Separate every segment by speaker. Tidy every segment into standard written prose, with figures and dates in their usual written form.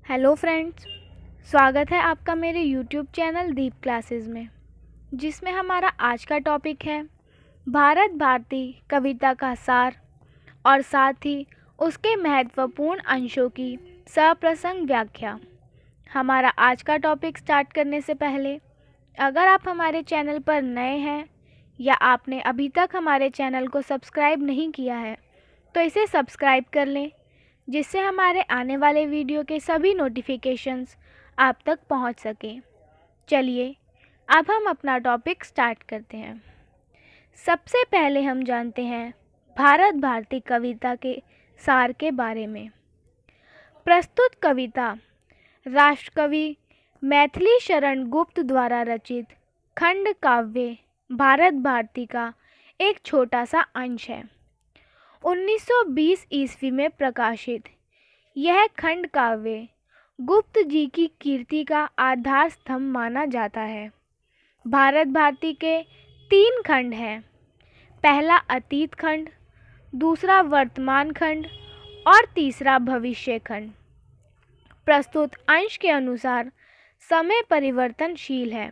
Speaker 1: Hello friends, स्वागत है आपका मेरे यूट्यूब चैनल दीप क्लासेस में, जिसमें हमारा आज का टॉपिक है भारत भारती कविता का सार और साथ ही उसके महत्वपूर्ण अंशों की सप्रसंग व्याख्या। हमारा आज का टॉपिक स्टार्ट करने से पहले अगर आप हमारे चैनल पर नए हैं या आपने अभी तक हमारे चैनल को सब्सक्राइब नहीं किया है तो इसे सब्सक्राइब कर लें, जिससे हमारे आने वाले वीडियो के सभी नोटिफिकेशंस आप तक पहुंच सकें। चलिए अब हम अपना टॉपिक स्टार्ट करते हैं। सबसे पहले हम जानते हैं भारत भारती कविता के सार के बारे में। प्रस्तुत कविता राष्ट्रकवि मैथिली शरण गुप्त द्वारा रचित खंड काव्य भारत भारती का एक छोटा सा अंश है। 1920 ईस्वी में प्रकाशित यह खंड काव्य गुप्त जी की कीर्ति का आधार स्तंभ माना जाता है। भारत भारती के 3 खंड हैं। पहला अतीत खंड, दूसरा वर्तमान खंड और तीसरा भविष्य खंड। प्रस्तुत अंश के अनुसार समय परिवर्तनशील है।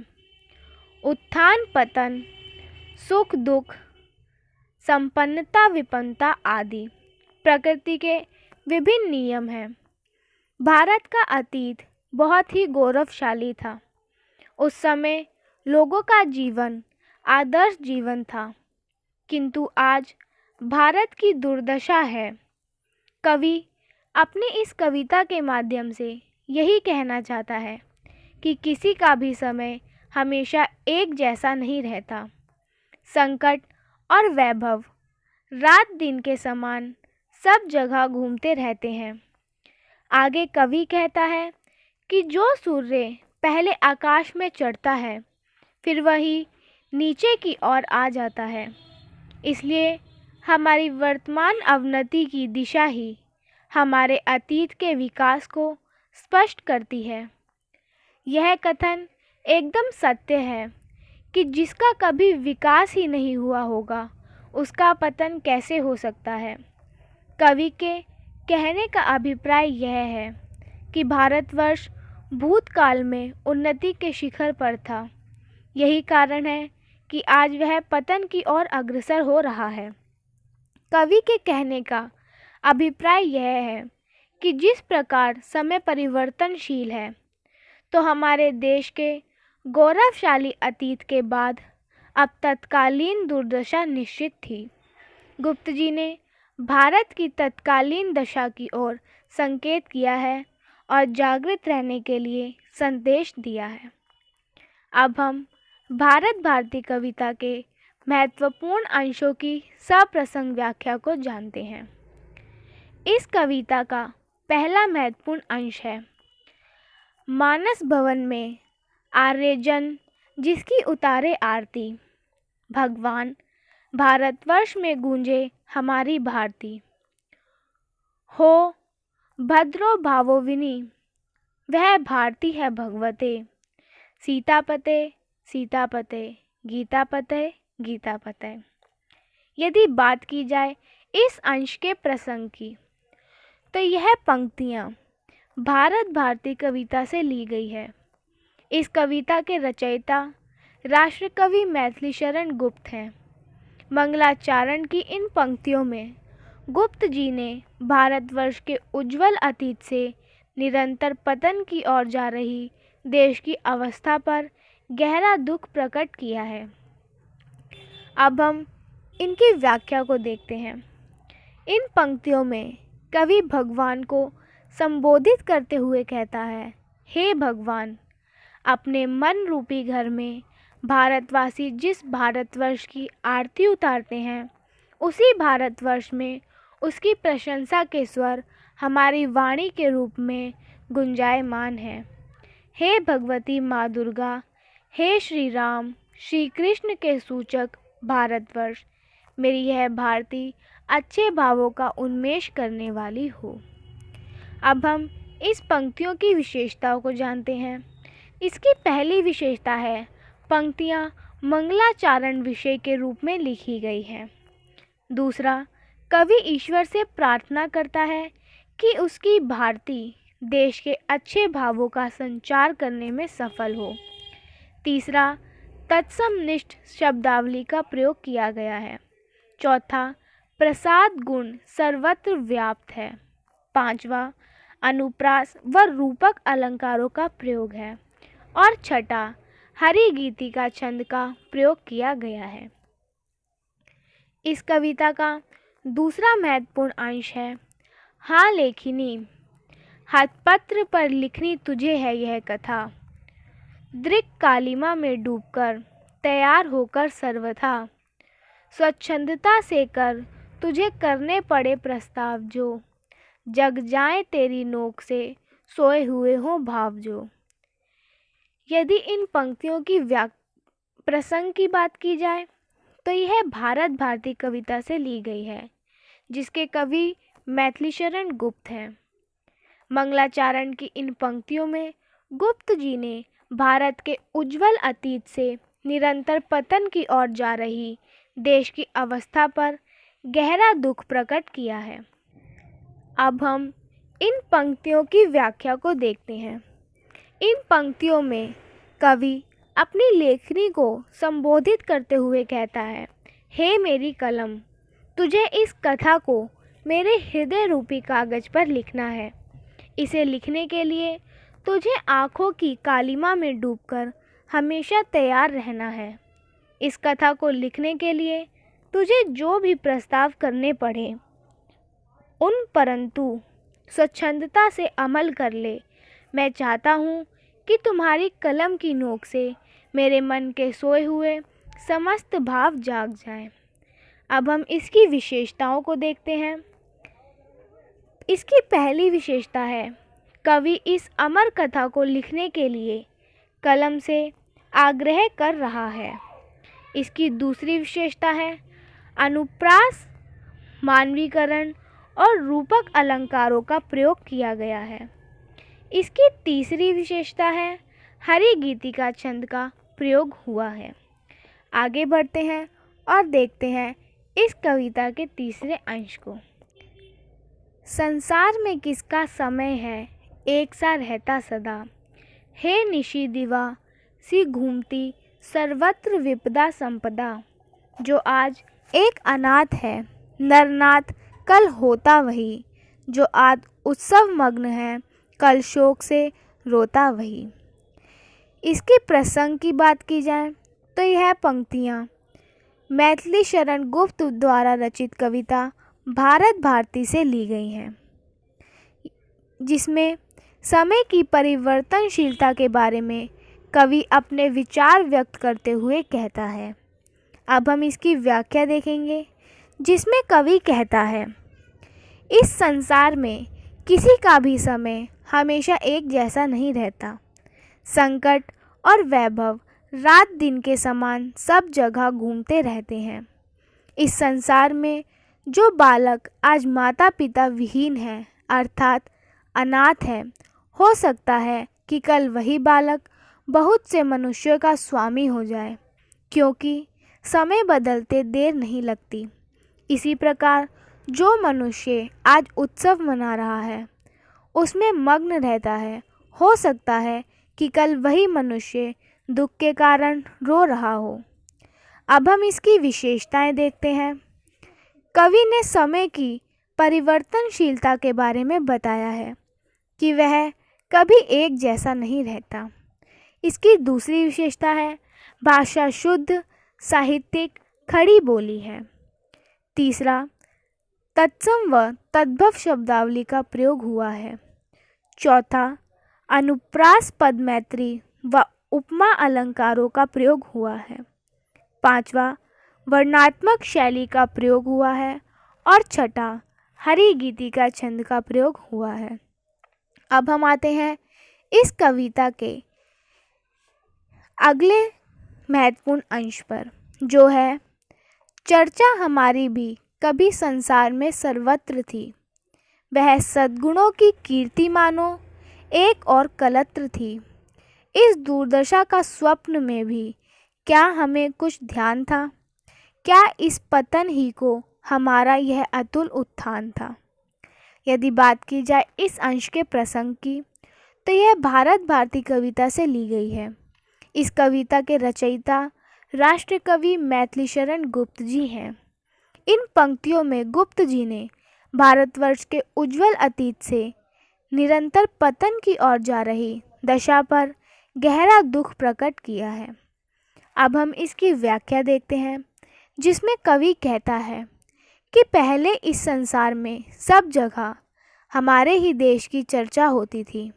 Speaker 1: उत्थान पतन, सुख दुख, संपन्नता विपन्नता आदि प्रकृति के विभिन्न नियम हैं। भारत का अतीत बहुत ही गौरवशाली था। उस समय लोगों का जीवन आदर्श जीवन था, किंतु आज भारत की दुर्दशा है। कवि अपनी इस कविता के माध्यम से यही कहना चाहता है कि किसी का भी समय हमेशा एक जैसा नहीं रहता। संकट और वैभव रात दिन के समान सब जगह घूमते रहते हैं। आगे कवि कहता है कि जो सूर्य पहले आकाश में चढ़ता है फिर वही नीचे की ओर आ जाता है, इसलिए हमारी वर्तमान अवनति की दिशा ही हमारे अतीत के विकास को स्पष्ट करती है। यह कथन एकदम सत्य है कि जिसका कभी विकास ही नहीं हुआ होगा उसका पतन कैसे हो सकता है। कवि के कहने का अभिप्राय यह है कि भारतवर्ष भूतकाल में उन्नति के शिखर पर था। यही कारण है कि आज वह पतन की ओर अग्रसर हो रहा है। कवि के कहने का अभिप्राय यह है कि जिस प्रकार समय परिवर्तनशील है, तो हमारे देश के गौरवशाली अतीत के बाद अब तत्कालीन दुर्दशा निश्चित थी। गुप्त जी ने भारत की तत्कालीन दशा की ओर संकेत किया है और जागृत रहने के लिए संदेश दिया है। अब हम भारत भारती कविता के महत्वपूर्ण अंशों की सप्रसंग व्याख्या को जानते हैं। इस कविता का पहला महत्वपूर्ण अंश है मानस भवन में आर्यजन जिसकी उतारे आरती, भगवान भारतवर्ष में गूंजे हमारी भारती। हो भद्रो भावोविनी, वह भारती है भगवते। सीतापते सीतापते, गीतापते गीतापते। यदि बात की जाए इस अंश के प्रसंग की, तो यह पंक्तियाँ भारत भारती कविता से ली गई है। इस कविता के रचयिता राष्ट्रकवि मैथिली शरण गुप्त हैं। मंगलाचरण की इन पंक्तियों में गुप्त जी ने भारतवर्ष के उज्जवल अतीत से निरंतर पतन की ओर जा रही देश की अवस्था पर गहरा दुख प्रकट किया है। अब हम इनकी व्याख्या को देखते हैं। इन पंक्तियों में कवि भगवान को संबोधित करते हुए कहता है, हे भगवान, अपने मन रूपी घर में भारतवासी जिस भारतवर्ष की आरती उतारते हैं, उसी भारतवर्ष में उसकी प्रशंसा के स्वर हमारी वाणी के रूप में गुंजायमान हैं। हे भगवती माँ दुर्गा, हे श्री राम श्री कृष्ण के सूचक भारतवर्ष, मेरी यह भारती अच्छे भावों का उन्मेष करने वाली हो। अब हम इस पंक्तियों की विशेषताओं को जानते हैं। इसकी पहली विशेषता है पंक्तियाँ मंगलाचरण विषय के रूप में लिखी गई हैं। दूसरा, कवि ईश्वर से प्रार्थना करता है कि उसकी भारती देश के अच्छे भावों का संचार करने में सफल हो। तीसरा, तत्समनिष्ठ शब्दावली का प्रयोग किया गया है। चौथा, प्रसाद गुण सर्वत्र व्याप्त है। पांचवा, अनुप्रास व रूपक अलंकारों का प्रयोग है। और छठा, हरिगीति का छंद का प्रयोग किया गया है। इस कविता का दूसरा महत्वपूर्ण अंश है हाँ लेखिनी। हथपत्र पर लिखनी तुझे है यह कथा, दृक् कालिमा में डूबकर तैयार होकर सर्वथा, स्वच्छंदता से कर तुझे करने पड़े प्रस्ताव जो, जग जाए तेरी नोक से सोए हुए हो भाव जो। यदि इन पंक्तियों की प्रसंग की बात की जाए तो यह भारत भारती कविता से ली गई है, जिसके कवि मैथिलीशरण गुप्त हैं। मंगलाचरण की इन पंक्तियों में गुप्त जी ने भारत के उज्जवल अतीत से निरंतर पतन की ओर जा रही देश की अवस्था पर गहरा दुख प्रकट किया है। अब हम इन पंक्तियों की व्याख्या को देखते हैं। इन पंक्तियों में कवि अपनी लेखनी को संबोधित करते हुए कहता है, हे मेरी कलम, तुझे इस कथा को मेरे हृदय रूपी कागज पर लिखना है। इसे लिखने के लिए तुझे आँखों की कालिमा में डूबकर हमेशा तैयार रहना है। इस कथा को लिखने के लिए तुझे जो भी प्रस्ताव करने पड़े उन परंतु स्वच्छंदता से अमल कर ले। मैं चाहता हूँ कि तुम्हारी कलम की नोक से मेरे मन के सोए हुए समस्त भाव जाग जाएं। अब हम इसकी विशेषताओं को देखते हैं। इसकी पहली विशेषता है, कवि इस अमर कथा को लिखने के लिए कलम से आग्रह कर रहा है। इसकी दूसरी विशेषता है, अनुप्रास, मानवीकरण और रूपक अलंकारों का प्रयोग किया गया है। इसकी तीसरी विशेषता है, हरिगीति का छंद का प्रयोग हुआ है। आगे बढ़ते हैं और देखते हैं इस कविता के तीसरे अंश को। संसार में किसका समय है एक सा रहता सदा, हे निशी दिवा सी घूमती सर्वत्र विपदा संपदा। जो आज एक अनाथ है नरनाथ कल होता वही, जो आज उत्सव मग्न है कल शोक से रोता वही। इसके प्रसंग की बात की जाए तो यह पंक्तियाँ मैथिलीशरण गुप्त द्वारा रचित कविता भारत भारती से ली गई हैं, जिसमें समय की परिवर्तनशीलता के बारे में कवि अपने विचार व्यक्त करते हुए कहता है। अब हम इसकी व्याख्या देखेंगे, जिसमें कवि कहता है, इस संसार में किसी का भी समय हमेशा एक जैसा नहीं रहता। संकट और वैभव रात दिन के समान सब जगह घूमते रहते हैं। इस संसार में जो बालक आज माता पिता विहीन है अर्थात अनाथ है, हो सकता है कि कल वही बालक बहुत से मनुष्यों का स्वामी हो जाए, क्योंकि समय बदलते देर नहीं लगती। इसी प्रकार जो मनुष्य आज उत्सव मना रहा है, उसमें मग्न रहता है, हो सकता है कि कल वही मनुष्य दुख के कारण रो रहा हो। अब हम इसकी विशेषताएं देखते हैं। कवि ने समय की परिवर्तनशीलता के बारे में बताया है कि वह कभी एक जैसा नहीं रहता। इसकी दूसरी विशेषता है, भाषा शुद्ध, साहित्यिक, खड़ी बोली है। तीसरा, तत्सम व तद्भव शब्दावली का प्रयोग हुआ है। चौथा, अनुप्रास पद मैत्री व उपमा अलंकारों का प्रयोग हुआ है। पांचवा, वर्णात्मक शैली का प्रयोग हुआ है। और छठा, हरिगीति का छंद का प्रयोग हुआ है। अब हम आते हैं इस कविता के अगले महत्वपूर्ण अंश पर, जो है, चर्चा हमारी भी कभी संसार में सर्वत्र थी। वह सद्गुणों की कीर्ति मानो एक और कलत्र थी। इस दुर्दशा का स्वप्न में भी क्या हमें कुछ ध्यान था? क्या इस पतन ही को हमारा यह अतुल उत्थान था? यदि बात की जाए इस अंश के प्रसंग की, तो यह भारत भारती कविता से ली गई है। इस कविता के रचयिता राष्ट्र कवि मैथिलीशरण गुप्त जी हैं। इन पंक्तियों में गुप्त जी ने भारतवर्ष के उज्जवल अतीत से निरंतर पतन की ओर जा रही दशा पर गहरा दुख प्रकट किया है। अब हम इसकी व्याख्या देखते हैं, जिसमें कवि कहता है कि पहले इस संसार में सब जगह हमारे ही देश की चर्चा होती थी।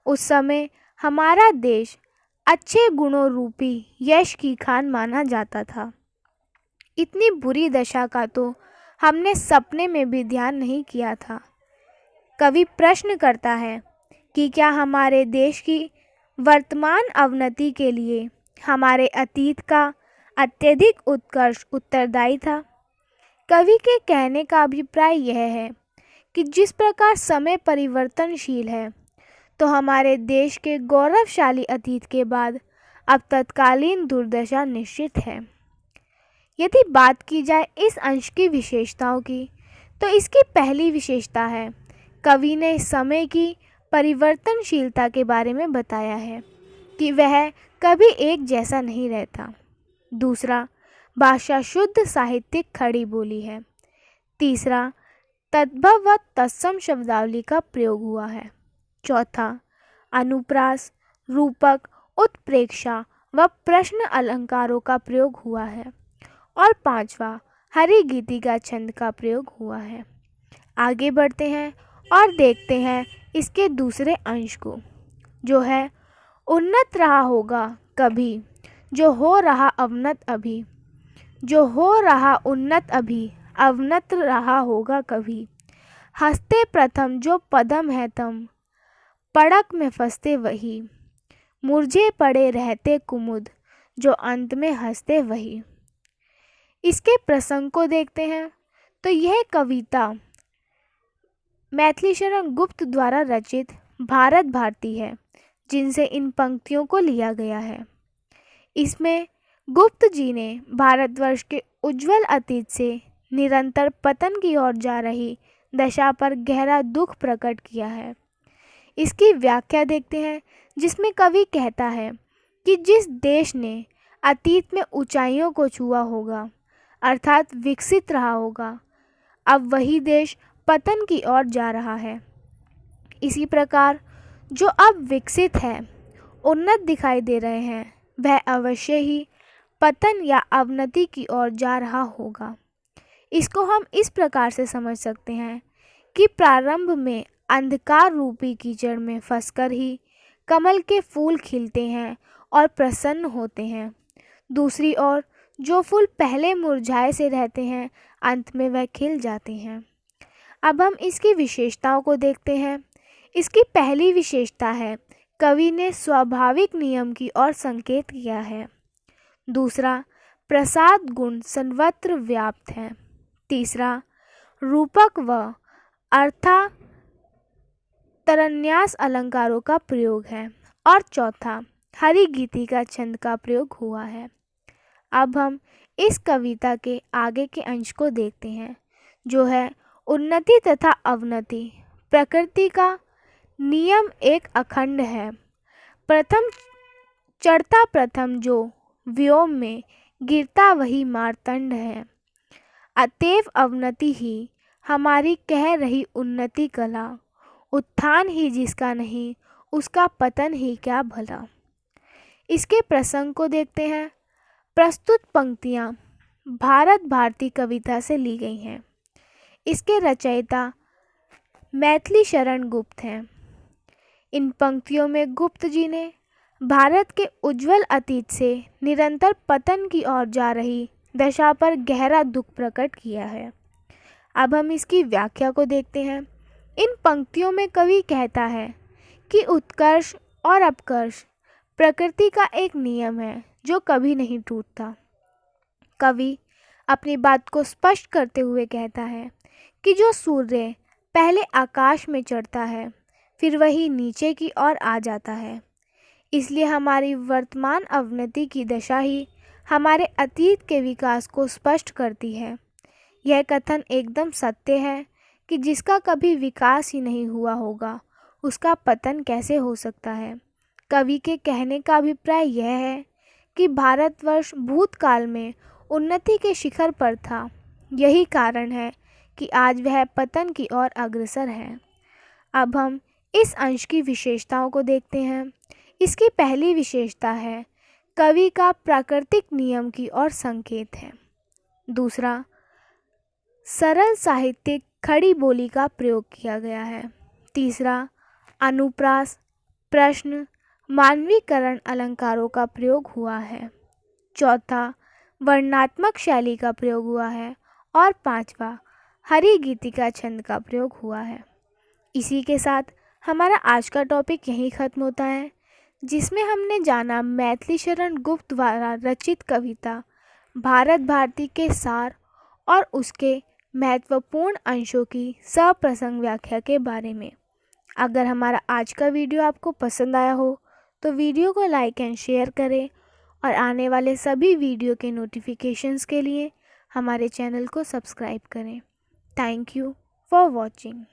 Speaker 1: उस समय हमारा देश अच्छे गुणों रूपी यश की खान माना जाता था। इतनी बुरी दशा का तो हमने सपने में भी ध्यान नहीं किया था। कवि प्रश्न करता है कि क्या हमारे देश की वर्तमान अवनति के लिए हमारे अतीत का अत्यधिक उत्कर्ष उत्तरदायी था। कवि के कहने का अभिप्राय यह है कि जिस प्रकार समय परिवर्तनशील है, तो हमारे देश के गौरवशाली अतीत के बाद अब तत्कालीन दुर्दशा निश्चित है। यदि बात की जाए इस अंश की विशेषताओं की, तो इसकी पहली विशेषता है, कवि ने समय की परिवर्तनशीलता के बारे में बताया है कि वह कभी एक जैसा नहीं रहता। दूसरा, भाषा शुद्ध साहित्यिक खड़ी बोली है। तीसरा, तद्भव व तत्सम शब्दावली का प्रयोग हुआ है। चौथा, अनुप्रास, रूपक, उत्प्रेक्षा व प्रश्न अलंकारों का प्रयोग हुआ है। और पांचवा, हरिगीतिका छंद का प्रयोग हुआ है। आगे बढ़ते हैं और देखते हैं इसके दूसरे अंश को, जो है उन्नत रहा होगा कभी, जो हो रहा अवनत अभी, जो हो रहा उन्नत अभी, अवनत रहा होगा कभी। हंसते प्रथम जो पदम है तम, पड़क में फंसते वही, मुरझे पड़े रहते कुमुद, जो अंत में हंसते वही। इसके प्रसंग को देखते हैं, तो यह कविता मैथिलीशरण गुप्त द्वारा रचित भारत भारती है, जिनसे इन पंक्तियों को लिया गया है। इसमें गुप्त जी ने भारतवर्ष के उज्जवल अतीत से निरंतर पतन की ओर जा रही दशा पर गहरा दुख प्रकट किया है। इसकी व्याख्या देखते हैं, जिसमें कवि कहता है कि जिस देश ने अतीत में ऊंचाइयों को छुआ होगा, अर्थात विकसित रहा होगा, अब वही देश पतन की ओर जा रहा है। इसी प्रकार जो अब विकसित है, उन्नत दिखाई दे रहे हैं, वह अवश्य ही पतन या अवनति की ओर जा रहा होगा। इसको हम इस प्रकार से समझ सकते हैं कि प्रारंभ में अंधकार रूपी कीचड़ में फंसकर ही कमल के फूल खिलते हैं और प्रसन्न होते हैं। दूसरी ओर जो फूल पहले मुरझाए से रहते हैं, अंत में वह खिल जाते हैं। अब हम इसकी विशेषताओं को देखते हैं। इसकी पहली विशेषता है, कवि ने स्वाभाविक नियम की ओर संकेत किया है। दूसरा, प्रसाद गुण सर्वत्र व्याप्त है। तीसरा, रूपक व अर्था तरन्यास अलंकारों का प्रयोग है। और चौथा, हरिगीतिका छंद का प्रयोग हुआ है। अब हम इस कविता के आगे के अंश को देखते हैं, जो है उन्नति तथा अवनति। प्रकृति का नियम एक अखंड है। प्रथम चढ़ता प्रथम जो व्योम में, गिरता वही मार्तंड है। अतएव अवनति ही हमारी कह रही उन्नति कला, उत्थान ही जिसका नहीं, उसका पतन ही क्या भला। इसके प्रसंग को देखते हैं। प्रस्तुत पंक्तियाँ भारत भारती कविता से ली गई हैं। इसके रचयिता मैथिलीशरण गुप्त हैं। इन पंक्तियों में गुप्त जी ने भारत के उज्जवल अतीत से निरंतर पतन की ओर जा रही दशा पर गहरा दुख प्रकट किया है। अब हम इसकी व्याख्या को देखते हैं। इन पंक्तियों में कवि कहता है कि उत्कर्ष और अपकर्ष प्रकृति का एक नियम है जो कभी नहीं टूटता। कवि अपनी बात को स्पष्ट करते हुए कहता है कि जो सूर्य पहले आकाश में चढ़ता है, फिर वही नीचे की ओर आ जाता है। इसलिए हमारी वर्तमान अवनति की दशा ही हमारे अतीत के विकास को स्पष्ट करती है। यह कथन एकदम सत्य है कि जिसका कभी विकास ही नहीं हुआ होगा उसका पतन कैसे हो सकता है। कवि के कहने का अभिप्राय यह है कि भारतवर्ष भूतकाल में उन्नति के शिखर पर था, यही कारण है कि आज वह पतन की ओर अग्रसर है। अब हम इस अंश की विशेषताओं को देखते हैं। इसकी पहली विशेषता है कवि का प्राकृतिक नियम की ओर संकेत है। दूसरा, सरल साहित्यिक खड़ी बोली का प्रयोग किया गया है। तीसरा, अनुप्रास, प्रश्न, मानवीकरण अलंकारों का प्रयोग हुआ है। चौथा, वर्णनात्मक शैली का प्रयोग हुआ है। और पांचवा, हरि गीतिका छंद का प्रयोग हुआ है। इसी के साथ हमारा आज का टॉपिक यहीं ख़त्म होता है, जिसमें हमने जाना मैथिली शरण गुप्त द्वारा रचित कविता भारत भारती के सार और उसके महत्वपूर्ण अंशों की सप्रसंग व्याख्या के बारे में। अगर हमारा आज का वीडियो आपको पसंद आया हो तो वीडियो को लाइक एंड शेयर करें और आने वाले सभी वीडियो के नोटिफिकेशंस के लिए हमारे चैनल को सब्सक्राइब करें। Thank you for watching.